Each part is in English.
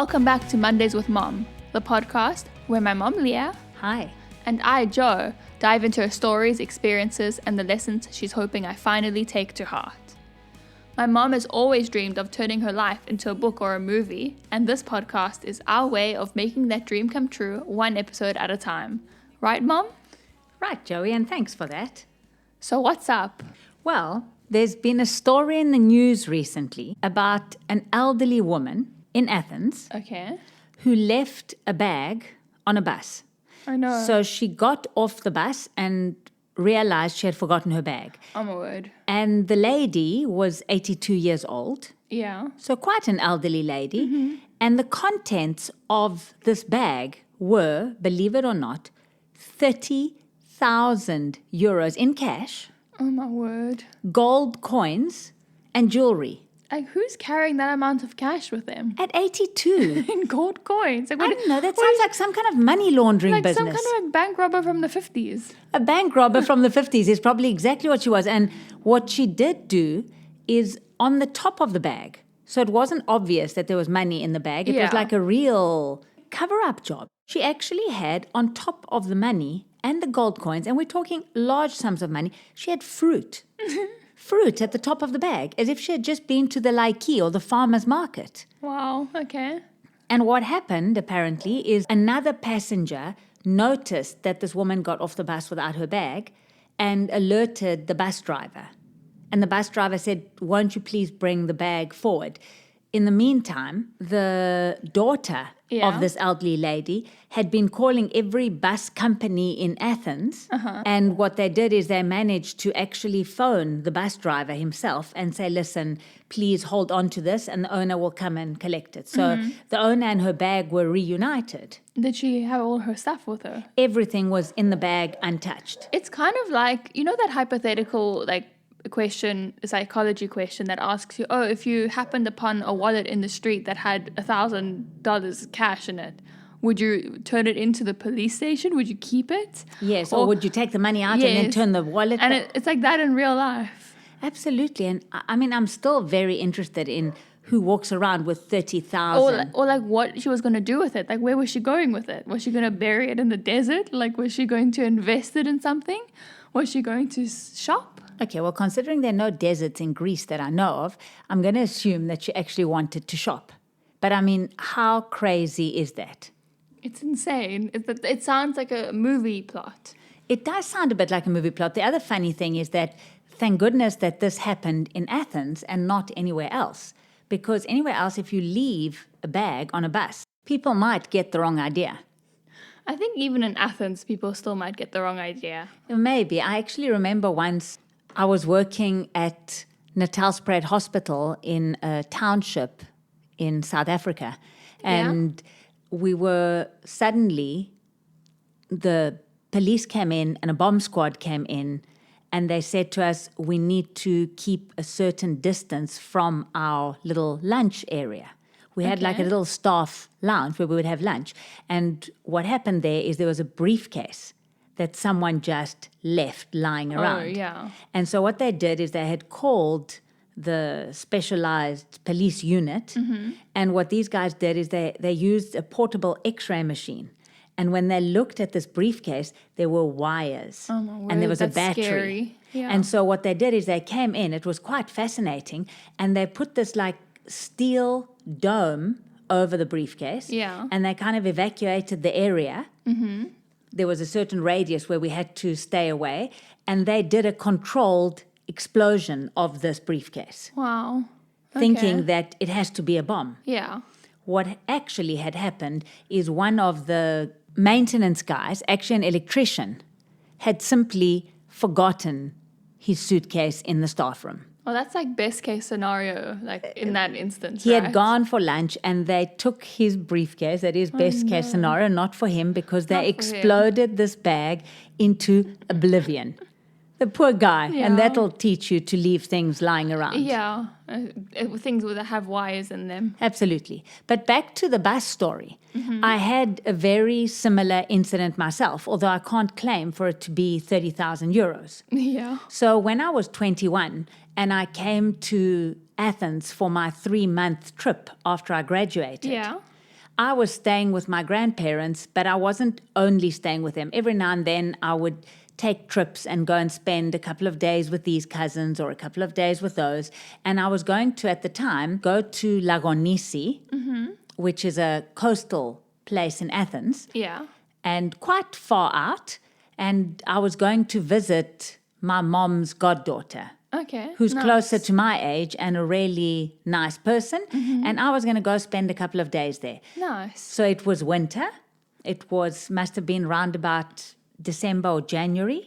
Welcome back to Mondays with Mom, the podcast where my mom, Leah, Hi. and I, Jo, dive into her stories, experiences, and the lessons she's hoping I finally take to heart. My mom has always dreamed of turning her life into a book or a movie, and this podcast is our way of making that dream come true, one episode at a time. Right, Mom? Right, Joey, and thanks for that. So what's up? Well, there's been a story in the news recently about an elderly woman in Athens Okay. who left a bag on a bus. I know. So she got off the bus and realized she had forgotten her bag. Oh my word. And the lady was 82 years old, Yeah. so quite an elderly lady. And the contents of this bag were, believe it or not, 30,000 euros in cash, Oh my word. gold coins, and jewelry. Like, who's carrying that amount of cash with them? At 82. In gold coins. Like, I don't know, that sounds like some kind of money laundering like business. some kind of bank robber from the 50s. A bank robber from the 50s is probably exactly what she was. And what she did do is on the top of the bag. So it wasn't obvious that there was money in the bag. It was Yeah. like a real cover-up job. She actually had on top of the money and the gold coins, and we're talking large sums of money, she had fruit. Fruit at the top of the bag, as if she had just been to the Laiki or the farmer's market. Wow, okay. And what happened, apparently, is another passenger noticed that this woman got off the bus without her bag and alerted the bus driver. And the bus driver said, "Won't you please bring the bag forward?" In the meantime, the daughter Yeah. of this elderly lady had been calling every bus company in Athens. And what they did is they managed to actually phone the bus driver himself and say, "Listen, please hold on to this and the owner will come and collect it." So the owner and her bag were reunited. Did she have all her stuff with her? Everything was in the bag untouched. It's kind of like, you know, that hypothetical, like, question, a psychology question that asks you, oh, if you happened upon a wallet in the street that had $1,000 cash in it, would you turn it into the police station? Would you keep it? Yes, or would you take the money out and then Yes. turn the wallet And back? it's like that in real life. Absolutely. And I mean, I'm still very interested in who walks around with 30,000. Or like what she was going to do with it. Like, where was she going with it? Was she going to bury it in the desert? Like, was she going to invest it in something? Was she going to shop? Okay, well, considering there are no deserts in Greece that I know of, I'm going to assume that she actually wanted to shop. But I mean, how crazy is that? It's insane. It sounds like a movie plot. It does sound a bit like a movie plot. The other funny thing is that, thank goodness that this happened in Athens and not anywhere else. Because anywhere else, if you leave a bag on a bus, people might get the wrong idea. I think even in Athens, people still might get the wrong idea. Maybe. I actually remember once I was working at Natalspruit Hospital in a township in South Africa. And we were suddenly, the police came in and a bomb squad came in. And they said to us, we need to keep a certain distance from our little lunch area. We had like a Okay. little staff lounge where we would have lunch. And what happened there is there was a briefcase that someone just left lying around. Oh, yeah. And so what they did is they had called the specialized police unit. And what these guys did is they used a portable x-ray machine. And when they looked at this briefcase, there were wires. Oh, my and word, there was a that's battery. scary. Yeah. And so what they did is they came in, it was quite fascinating, and they put this like steel dome over the briefcase. Yeah. And they kind of evacuated the area. There was a certain radius where we had to stay away, and they did a controlled explosion of this briefcase, Wow. thinking Okay. that it has to be a bomb. Yeah. What actually had happened is one of the maintenance guys, actually an electrician, had simply forgotten his suitcase in the staff room. Well, that's like best case scenario, like in that instance. He had right? gone for lunch and they took his briefcase, that is best case scenario, not for him, because they Not for him. exploded this bag into oblivion. The poor guy. Yeah. And that'll teach you to leave things lying around. Yeah. Things that have wires in them. Absolutely. But back to the bus story. I had a very similar incident myself, although I can't claim for it to be 30,000 euros. Yeah. So when I was 21 and I came to Athens for my 3-month trip after I graduated, Yeah. I was staying with my grandparents, but I wasn't only staying with them. Every now and then I would take trips and go and spend a couple of days with these cousins or a couple of days with those. And I was going to, at the time, go to Lagonisi, which is a coastal place in Athens. Yeah. And quite far out. And I was going to visit my mom's goddaughter. Okay. Who's nice. closer to my age and a really nice person. And I was going to go spend a couple of days there. Nice. So it was winter. It must have been round about December or January.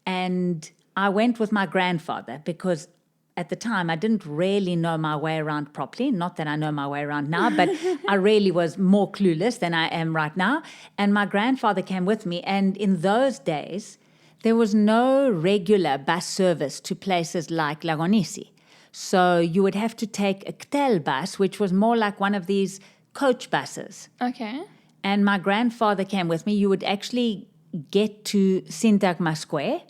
And I went with my grandfather because at the time I didn't really know my way around properly. Not that I know my way around now, but I really was more clueless than I am right now. And my grandfather came with me. And in those days, there was no regular bus service to places like Lagonisi. So you would have to take a KTEL bus, which was more like one of these coach buses. Okay. And my grandfather came with me. You would actually get to Syntagma Square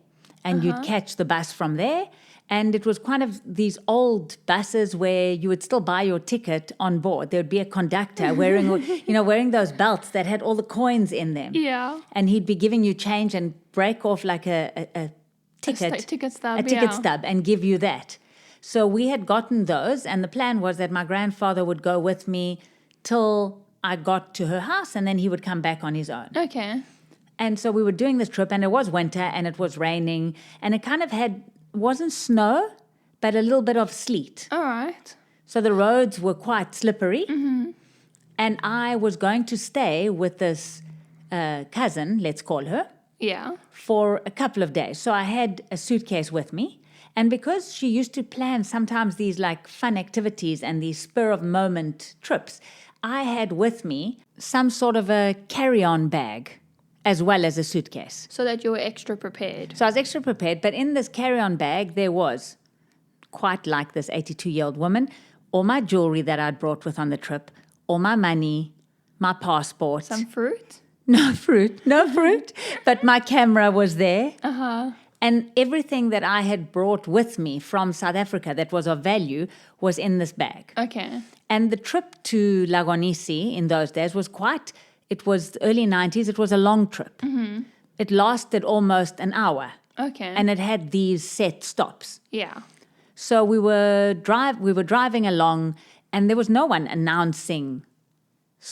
and you'd catch the bus from there. And it was kind of these old buses where you would still buy your ticket on board. There would be a conductor wearing those belts that had all the coins in them. Yeah. And he'd be giving you change and break off like a ticket. Ticket stub. A ticket stub and give you that. So we had gotten those. And the plan was that my grandfather would go with me till I got to her house. And then he would come back on his own. Okay. And so we were doing this trip. And it was winter and it was raining. And it kind of wasn't snow, but a little bit of sleet. All right. So the roads were quite slippery. And I was going to stay with this cousin, let's call her, for a couple of days. So I had a suitcase with me. And because she used to plan sometimes these like fun activities and these spur of moment trips, I had with me some sort of a carry-on bag as well as a suitcase. So that you were extra prepared. So I was extra prepared, but in this carry-on bag, there was, quite like this 82-year-old woman, all my jewelry that I'd brought with on the trip, all my money, my passport. Some fruit? No fruit, but my camera was there. And everything that I had brought with me from South Africa that was of value was in this bag. Okay. And the trip to Lagonisi in those days it was the early 90s. It was a long trip. It lasted almost an hour. Okay. And it had these set stops. Yeah. So we were driving along, and there was no one announcing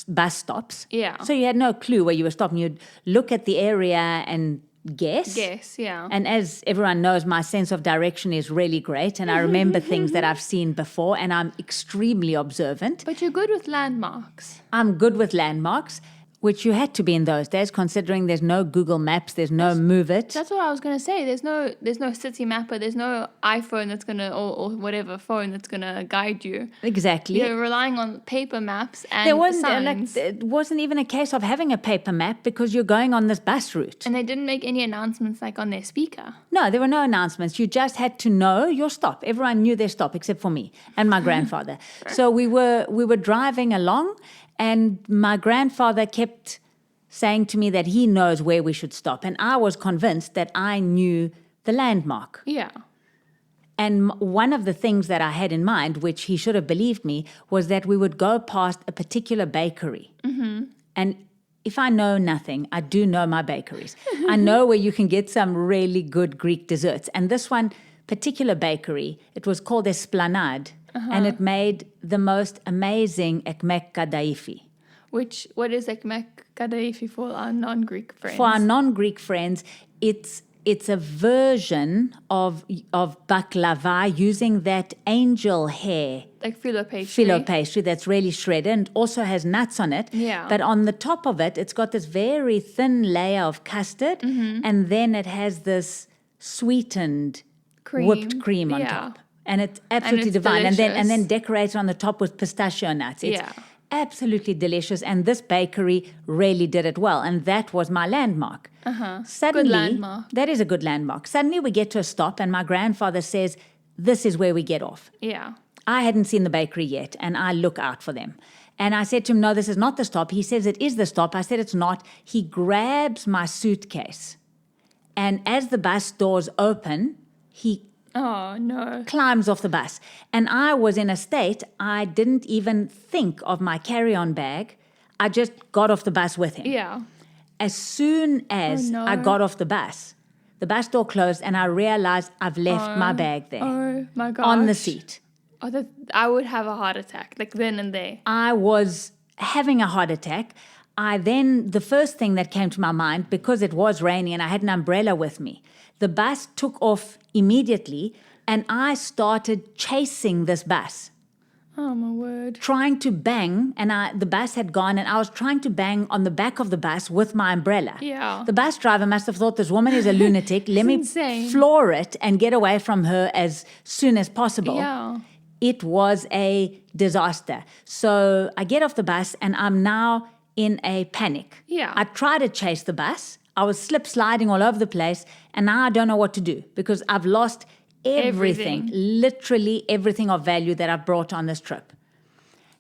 bus stops. Yeah. So you had no clue where you were stopping. You'd look at the area and guess. Yeah. And as everyone knows, my sense of direction is really great, and I remember things that I've seen before, and I'm extremely observant. But you're good with landmarks. I'm good with landmarks, which you had to be in those days, considering there's no Google Maps, there's no Move It. That's what I was going to say. There's no city mapper. There's no iPhone that's going to, or whatever phone that's going to guide you. Exactly. You're relying on paper maps and signs. It wasn't even a case of having a paper map because you're going on this bus route. And they didn't make any announcements like on their speaker. No, there were no announcements. You just had to know your stop. Everyone knew their stop except for me and my grandfather. So we were driving along. And my grandfather kept saying to me that he knows where we should stop. And I was convinced that I knew the landmark. Yeah. And one of the things that I had in mind, which he should have believed me, was that we would go past a particular bakery. And if I know nothing, I do know my bakeries. I know where you can get some really good Greek desserts. And this one particular bakery, it was called Esplanade. And it made the most amazing ekmek kadaifi. What is ekmek kadaifi for our non-Greek friends? For our non-Greek friends, it's a version of baklava using that angel hair. Like phyllo pastry that's really shredded and also has nuts on it. Yeah. But on the top of it, it's got this very thin layer of custard. And then it has this sweetened whipped cream on top. And it's absolutely divine. Delicious. And then decorated on the top with pistachio nuts. It's absolutely delicious. And this bakery really did it well. And that was my landmark. Suddenly, good landmark. That is a good landmark. Suddenly we get to a stop and my grandfather says, this is where we get off. Yeah. I hadn't seen the bakery yet, and I look out for them. And I said to him, no, this is not the stop. He says, it is the stop. I said, it's not. He grabs my suitcase. And as the bus doors open, he climbs off the bus. And I was in a state, I didn't even think of my carry-on bag. I just got off the bus with him. Yeah. As soon as no. I got off the bus door closed and I realized I've left my bag there Oh my gosh. on the seat. Oh, I would have a heart attack, like then and there. I was having a heart attack. The first thing that came to my mind, because it was raining and I had an umbrella with me, the bus took off immediately and I started chasing this bus. Oh my word. Trying to bang, and the bus had gone, and I was trying to bang on the back of the bus with my umbrella. Yeah. The bus driver must have thought this woman is a lunatic. Let me insane. floor it and get away from her as soon as possible. Yeah. It was a disaster. So I get off the bus and I'm now in a panic. Yeah. I try to chase the bus. I was slip sliding all over the place, and now I don't know what to do because I've lost everything, literally everything of value that I've brought on this trip.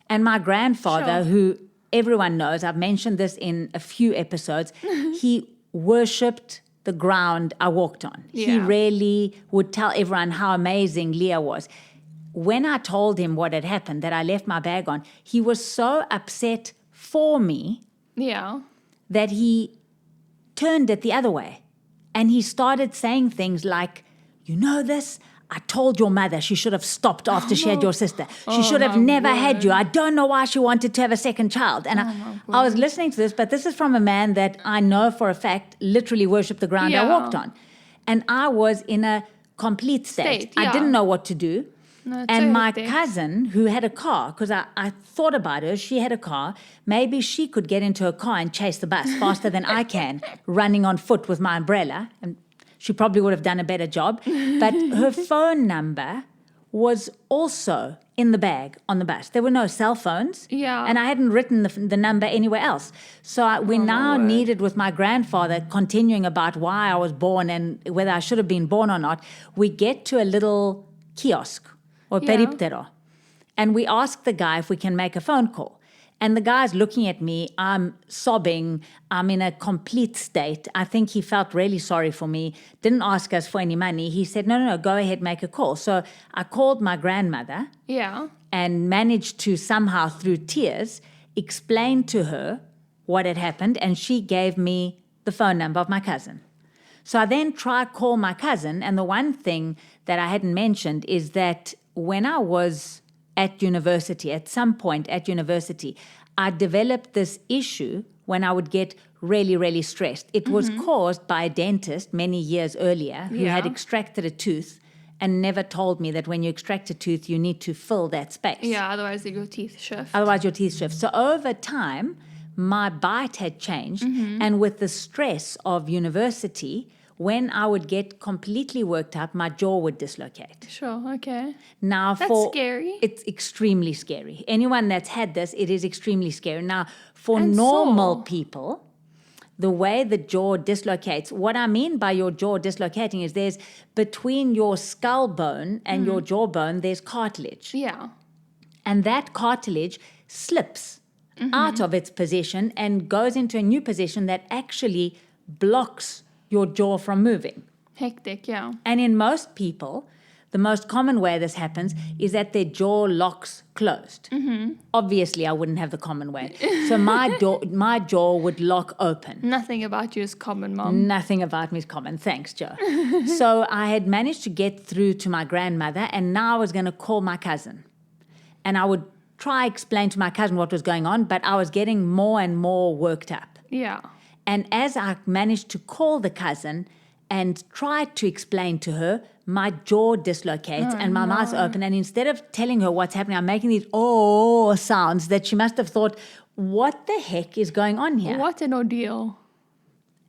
And my grandfather, who everyone knows, I've mentioned this in a few episodes, he worshipped the ground I walked on. Yeah. He really would tell everyone how amazing Leah was. When I told him what had happened, that I left my bag on, he was so upset for me that he turned it the other way. And he started saying things like, you know this? I told your mother she should have stopped after she had your sister. She should have never had you. I don't know why she wanted to have a second child. And I was listening to this, but this is from a man that I know for a fact literally worshipped the ground I walked on. And I was in a complete state. I didn't know what to do. No, and my cousin, who had a car, because I thought about her, she had a car, maybe she could get into her car and chase the bus faster than I can, running on foot with my umbrella. And she probably would have done a better job. But her phone number was also in the bag on the bus. There were no cell phones. Yeah. And I hadn't written the number anywhere else. So we now needed, with my grandfather continuing about why I was born and whether I should have been born or not, we get to a little kiosk or periptero. And we ask the guy if we can make a phone call. And the guy's looking at me, I'm sobbing, I'm in a complete state. I think he felt really sorry for me, didn't ask us for any money. He said, no, go ahead, make a call. So I called my grandmother and managed to somehow, through tears, explain to her what had happened, and she gave me the phone number of my cousin. So I then tried to call my cousin, and the one thing that I hadn't mentioned is that when I was at university, at some point at university, I developed this issue when I would get really, really stressed. It was caused by a dentist many years earlier who had extracted a tooth and never told me that when you extract a tooth, you need to fill that space. Yeah, otherwise your teeth shift. So over time, my bite had changed. And with the stress of university, when I would get completely worked up, my jaw would dislocate. Sure, okay. Now, that's scary. It's extremely scary. Anyone that's had this, it is extremely scary. Now, for normal people, the way the jaw dislocates, what I mean by your jaw dislocating is there's between your skull bone and your jawbone, there's cartilage. Yeah. And that cartilage slips out of its position and goes into a new position that actually blocks your jaw from moving. Hectic, yeah. And in most people, the most common way this happens is that their jaw locks closed. Obviously, I wouldn't have the common way. So my jaw would lock open. Nothing about you is common, Mom. Nothing about me is common. Thanks, Jo. So I had managed to get through to my grandmother, and now I was going to call my cousin. And I would try explain to my cousin what was going on, but I was getting more and more worked up. Yeah. And as I managed to call the cousin and tried to explain to her, my jaw dislocates and my mouth's open. And instead of telling her what's happening, I'm making these sounds that she must have thought, what the heck is going on here? What an ordeal.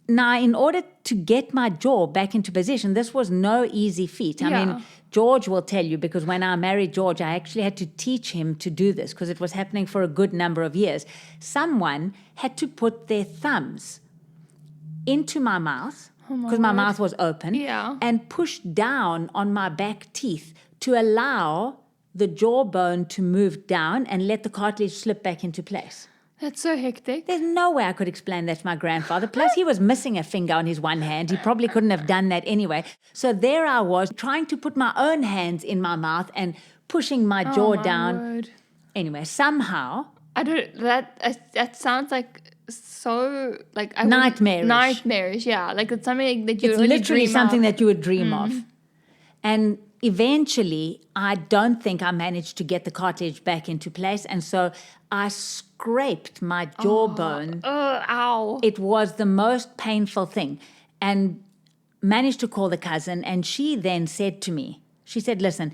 Now, in order to get my jaw back into position, this was no easy feat. I mean, George will tell you, because when I married George, I actually had to teach him to do this because it was happening for a good number of years. Someone had to put their thumbs into my mouth, because my mouth was open, and push down on my back teeth to allow the jawbone to move down and let the cartilage slip back into place. That's so hectic. There's no way I could explain that to my grandfather. Plus, he was missing a finger on his one hand. He probably couldn't have done that anyway. So there I was, trying to put my own hands in my mouth and pushing my jaw down. Word. Anyway, somehow I don't. That sounds like so like Nightmarish, yeah. Like it's something that you. It's only literally dream something of. that you would dream of. And eventually, I don't think I managed to get the cartilage back into place. And so I scraped my jawbone. Ow. It was the most painful thing. And managed to call the cousin. And she then said to me, she said, listen,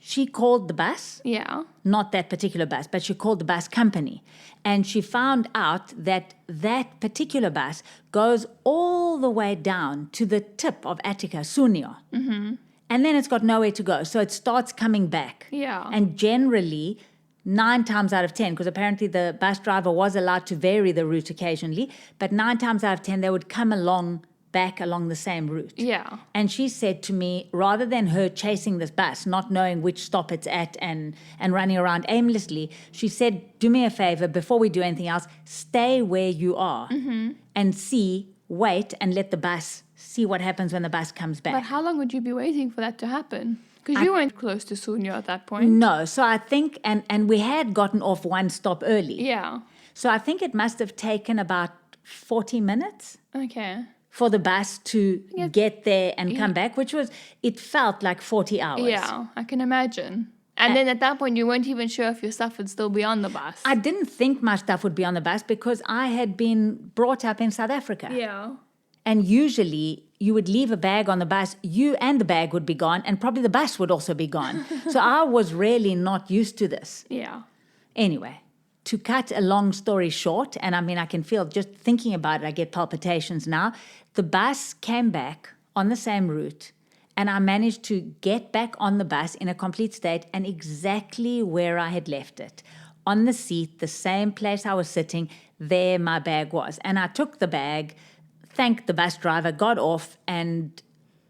she called the bus. Yeah. Not that particular bus, but she called the bus company. And she found out that that particular bus goes all the way down to the tip of Attica, Sunio. Mm-hmm. And then it's got nowhere to go. So it starts coming back. Yeah. And generally, 9 times out of 10, because apparently the bus driver was allowed to vary the route occasionally, but 9 times out of 10, they would come back along the same route. Yeah. And she said to me, rather than her chasing this bus, not knowing which stop it's at and running around aimlessly, she said, do me a favor, before we do anything else, stay where you are and wait and let the bus see what happens when the bus comes back. But how long would you be waiting for that to happen? Because you weren't close to Sunyo at that point. No, so I think, and we had gotten off one stop early. Yeah. So I think it must have taken about 40 minutes. Okay. For the bus to get there and come back, it felt like 40 hours. Yeah, I can imagine. And then at that point, you weren't even sure if your stuff would still be on the bus. I didn't think my stuff would be on the bus because I had been brought up in South Africa. Yeah. And usually you would leave a bag on the bus, you and the bag would be gone, and probably the bus would also be gone. So I was really not used to this. Yeah. Anyway, to cut a long story short, and I mean, I can feel just thinking about it, I get palpitations now. The bus came back on the same route, and I managed to get back on the bus in a complete state and exactly where I had left it. On the seat, the same place I was sitting, there my bag was. And I took the bag, thanked the bus driver, got off, and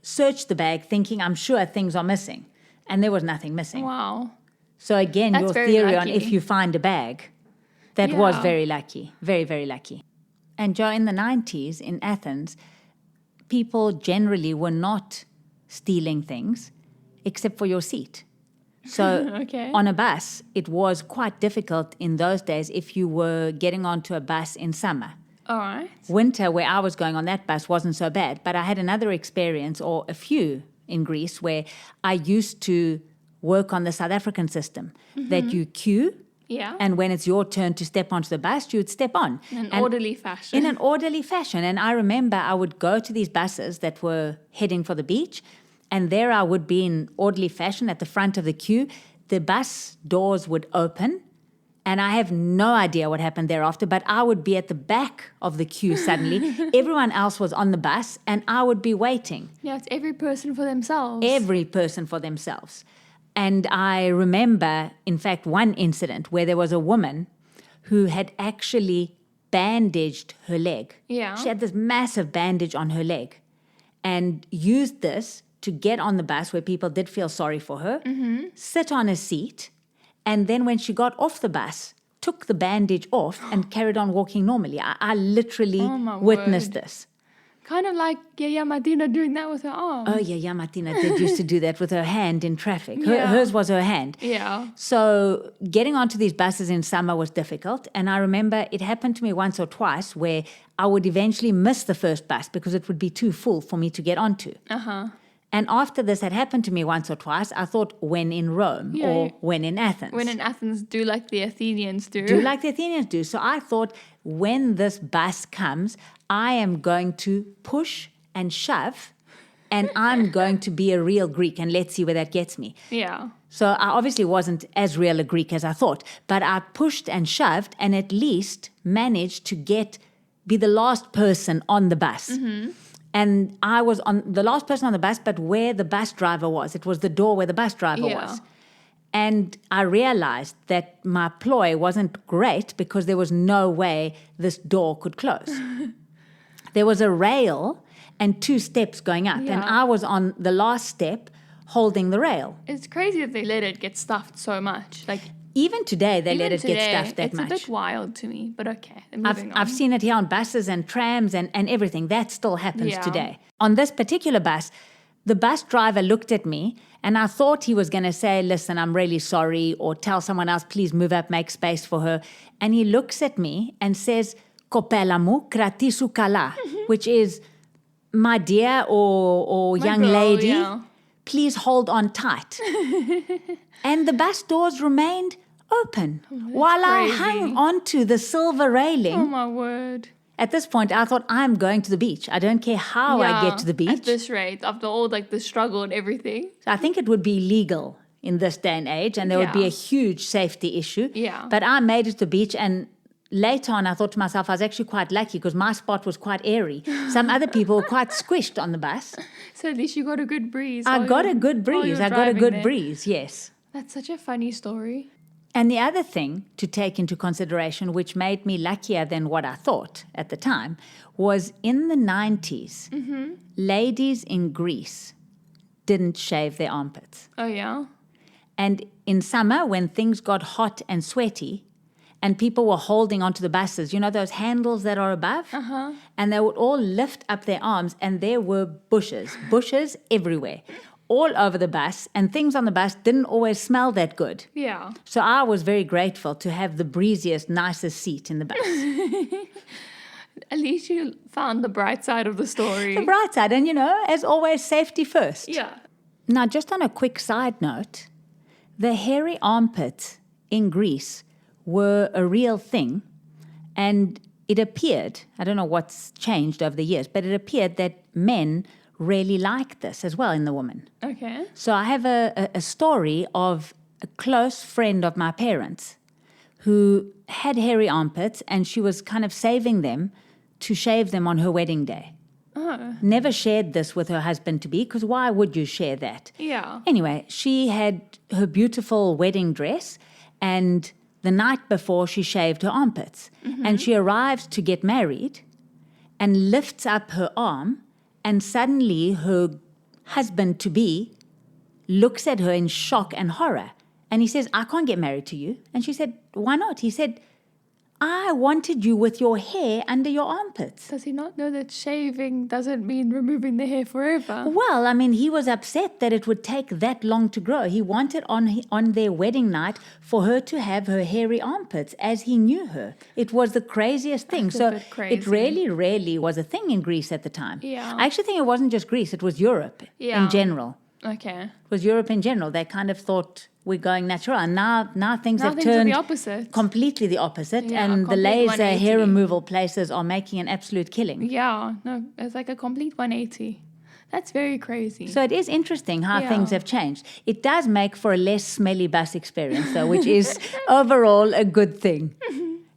searched the bag thinking I'm sure things are missing. And there was nothing missing. Wow. So again, That's your very theory lucky. on if you find a bag, that was very lucky, very, very lucky. And Jo, in the 90s in Athens, people generally were not stealing things except for your seat. So Okay. on a bus, it was quite difficult in those days if you were getting onto a bus in summer. All right. Winter, where I was going on that bus, wasn't so bad. But I had another experience, or a few in Greece, where I used to work on the South African system, that you queue. Yeah. And when it's your turn to step onto the bus, you would step on. In an orderly fashion. In an orderly fashion. And I remember I would go to these buses that were heading for the beach, and there I would be in orderly fashion at the front of the queue. The bus doors would open, and I have no idea what happened thereafter, but I would be at the back of the queue suddenly. Everyone else was on the bus, and I would be waiting. Yeah, it's every person for themselves. Every person for themselves. And I remember, in fact, one incident where there was a woman who had actually bandaged her leg. Yeah. She had this massive bandage on her leg and used this to get on the bus where people did feel sorry for her, sit on a seat, and then when she got off the bus, took the bandage off and carried on walking normally. I literally witnessed this. Kind of like Yaya Martina doing that with her arm. Oh, yeah, Martina did used to do that with her hand in traffic. Yeah. Hers was her hand. Yeah. So getting onto these buses in summer was difficult. And I remember it happened to me once or twice where I would eventually miss the first bus because it would be too full for me to get onto. Uh-huh. And after this had happened to me once or twice, I thought, when in Rome or when in Athens. When in Athens, do like the Athenians do. Do like the Athenians do. So I thought, when this bus comes, I am going to push and shove, and I'm going to be a real Greek, and let's see where that gets me. Yeah. So I obviously wasn't as real a Greek as I thought, but I pushed and shoved and at least managed to be the last person on the bus. Mm-hmm. And I was on the last person on the bus, but where the bus driver was. It was the door where the bus driver was. And I realized that my ploy wasn't great because there was no way this door could close. There was a rail and 2 steps going up, and I was on the last step holding the rail. It's crazy that they let it get stuffed so much. Like even today, they let it get stuffed that much. It's a bit wild to me, but okay. Moving on. I've seen it here on buses and trams and everything. That still happens today. On this particular bus, the bus driver looked at me, and I thought he was going to say, listen, I'm really sorry, or tell someone else, please move up, make space for her. And he looks at me and says, Kopela mu kratisu kala, which is, my dear or My young girl, lady, yeah. please hold on tight. And the bus doors remained open while crazy. I hung onto the silver railing. Oh my word. At this point, I thought, I'm going to the beach. I don't care how I get to the beach. At this rate, after all like the struggle and everything. I think it would be illegal in this day and age, and there would be Yeah. a huge safety issue. Yeah. But I made it to the beach, and later on, I thought to myself, I was actually quite lucky because my spot was quite airy. Some other people were quite squished on the bus. So at least you got a good breeze. I while got you're- a good while breeze. you're I got a driving good there. breeze, yes. That's such a funny story. And the other thing to take into consideration, which made me luckier than what I thought at the time, was in the 90s, ladies in Greece didn't shave their armpits. Oh yeah? And in summer, when things got hot and sweaty, and people were holding onto the buses, you know those handles that are above? And they would all lift up their arms, and there were bushes everywhere, all over the bus, and things on the bus didn't always smell that good. Yeah. So I was very grateful to have the breeziest, nicest seat in the bus. At least you found the bright side of the story. The bright side, and as always, safety first. Yeah. Now, just on a quick side note, the hairy armpits in Greece were a real thing, and it appeared, I don't know what's changed over the years, but it appeared that men really liked this as well in the woman. Okay. So I have a story of a close friend of my parents who had hairy armpits, and she was kind of saving them to shave them on her wedding day. Oh. Never shared this with her husband-to-be, because why would you share that? Yeah. Anyway, she had her beautiful wedding dress, and the night before she shaved her armpits. And she arrives to get married and lifts up her arm, and suddenly her husband-to-be looks at her in shock and horror. And he says, I can't get married to you. And she said, why not? He said, I wanted you with your hair under your armpits. Does he not know that shaving doesn't mean removing the hair forever? Well, I mean, he was upset that it would take that long to grow. He wanted on their wedding night for her to have her hairy armpits as he knew her. It was the craziest thing. That's a So bit crazy. it really was a thing in Greece at the time. Yeah. I actually think it wasn't just Greece, it was Europe Yeah. in general. Okay. It was Europe in general. They kind of thought we're going natural. And now things Now have things are turned the opposite. completely the opposite. Yeah, and the complete laser 180. hair removal places are making an absolute killing. Yeah. No, it's like a complete 180. That's very crazy. So it is interesting how Yeah. things have changed. It does make for a less smelly bus experience, though, which is overall a good thing.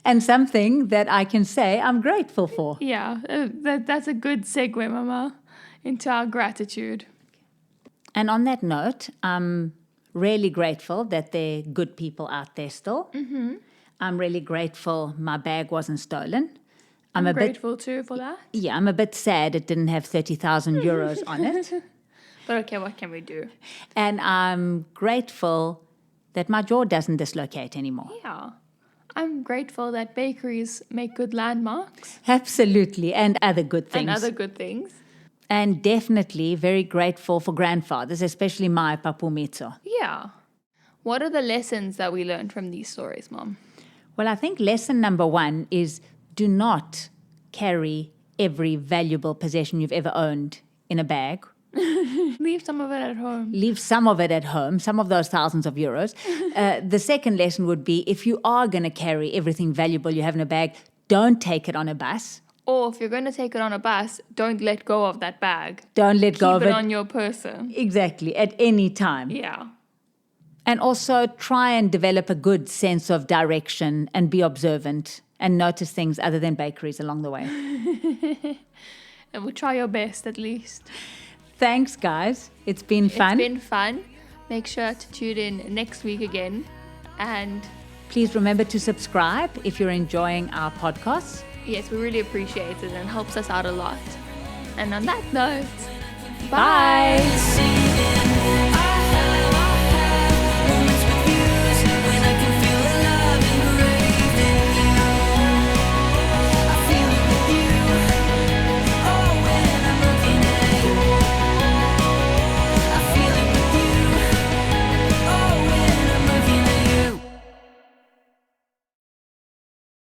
And something that I can say I'm grateful for. Yeah, that's a good segue, Mama, into our gratitude. And on that note, I'm really grateful that there are good people out there still. I'm really grateful my bag wasn't stolen. I'm a bit, Grateful too for that. yeah, I'm a bit sad it didn't have 30,000 euros on it. But okay, what can we do? And I'm grateful that my jaw doesn't dislocate anymore. Yeah. I'm grateful that bakeries make good landmarks Absolutely, and other good things. and other good things. And definitely very grateful for grandfathers, especially my Papu Mitso. Yeah. What are the lessons that we learned from these stories, Mom? Well, I think lesson number one is do not carry every valuable possession you've ever owned in a bag. Leave some of it at home. Leave some of it at home, some of those thousands of euros. The second lesson would be if you are going to carry everything valuable you have in a bag, don't take it on a bus. Or if you're going to take it on a bus, don't let go of that bag. Don't let go of Keep it it. on your person. Exactly, at any time. Yeah. And also try and develop a good sense of direction and be observant and notice things other than bakeries along the way. And we'll try your best at least. Thanks, guys. It's been fun. It's been fun. Make sure to tune in next week again. And Please remember to subscribe if you're enjoying our podcasts. yes, we really appreciate it and helps us out a lot. And on that note, Bye. See